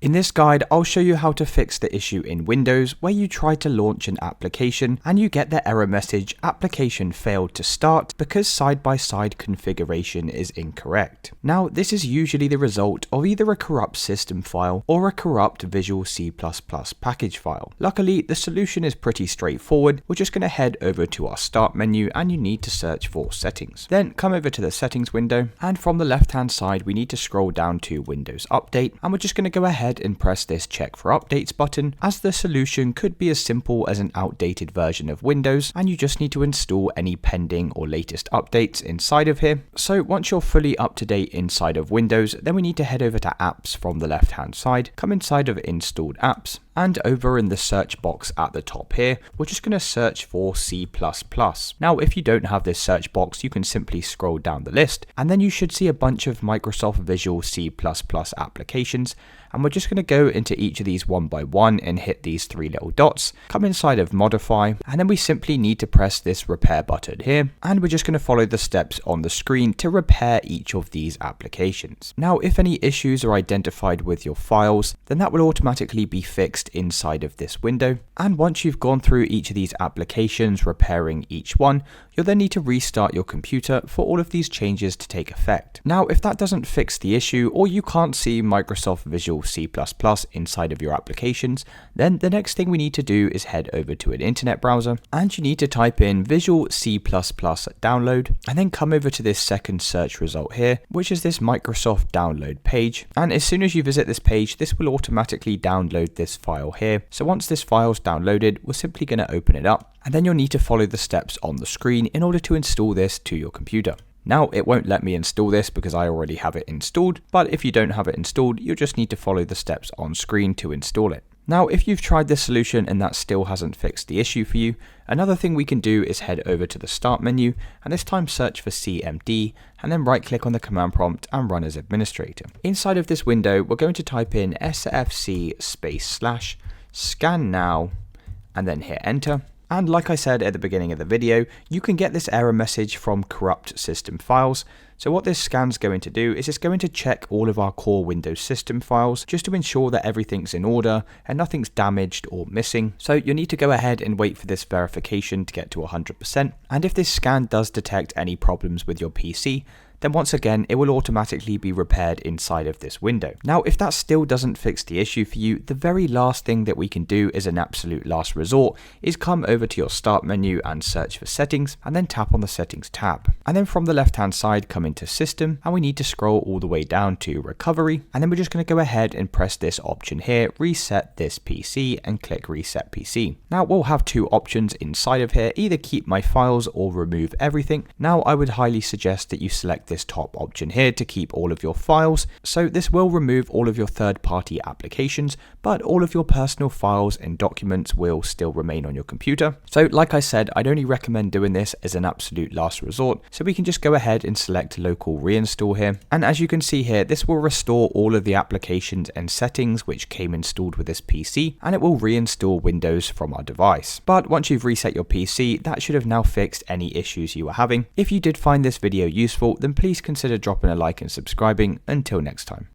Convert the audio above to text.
In this guide, I'll show you how to fix the issue in Windows where you try to launch an application and you get the error message application failed to start because side-by-side configuration is incorrect. Now, this is usually the result of either a corrupt system file or a corrupt Visual C++ package file. Luckily, the solution is pretty straightforward. We're just going to head over to our start menu and you need to search for settings. Then come over to the settings window, and from the left-hand side, we need to scroll down to Windows Update, and we're just going to go ahead and press this check for updates button, as the solution could be as simple as an outdated version of Windows and you just need to install any pending or latest updates inside of here. So once you're fully up to date inside of Windows, then we need to head over to apps from the left hand side, come inside of installed apps, and over in the search box at the top here, we're just going to search for C++. Now, if you don't have this search box, you can simply scroll down the list and then you should see a bunch of Microsoft Visual C++ applications. And we're just going to go into each of these one by one and hit these three little dots, come inside of modify, and then we simply need to press this repair button here. And we're just going to follow the steps on the screen to repair each of these applications. Now, if any issues are identified with your files, then that will automatically be fixed inside of this window. And once you've gone through each of these applications, repairing each one, you'll then need to restart your computer for all of these changes to take effect. Now, if that doesn't fix the issue or you can't see Microsoft Visual C++ inside of your applications, then the next thing we need to do is head over to an internet browser and you need to type in Visual C++ download and then come over to this second search result here, which is this Microsoft download page. And as soon as you visit this page, this will automatically download this file here. So once this file's downloaded, we're simply going to open it up and then you'll need to follow the steps on the screen in order to install this to your computer. Now, it won't let me install this because I already have it installed, but if you don't have it installed, you'll just need to follow the steps on screen to install it. Now, if you've tried this solution and that still hasn't fixed the issue for you, another thing we can do is head over to the start menu and this time search for CMD and then right click on the command prompt and run as administrator. Inside of this window, we're going to type in sfc / scan now and then hit enter. And like I said at the beginning of the video, you can get this error message from corrupt system files. So what this scan's going to do is it's going to check all of our core Windows system files just to ensure that everything's in order and nothing's damaged or missing. So you'll need to go ahead and wait for this verification to get to 100%. And if this scan does detect any problems with your PC, then once again, it will automatically be repaired inside of this window. Now, if that still doesn't fix the issue for you, the very last thing that we can do as an absolute last resort is come over to your start menu and search for settings and then tap on the settings tab. And then from the left hand side, come into system and we need to scroll all the way down to recovery. And then we're just going to go ahead and press this option here, reset this PC, and click reset PC. Now we'll have two options inside of here, either keep my files or remove everything. Now I would highly suggest that you select this top option here to keep all of your files. So this will remove all of your third-party applications, but all of your personal files and documents will still remain on your computer. So like I said, I'd only recommend doing this as an absolute last resort. So we can just go ahead and select local reinstall here. And as you can see here, this will restore all of the applications and settings which came installed with this PC, and it will reinstall Windows from our device. But once you've reset your PC, that should have now fixed any issues you were having. If you did find this video useful, then please consider dropping a like and subscribing. Until next time.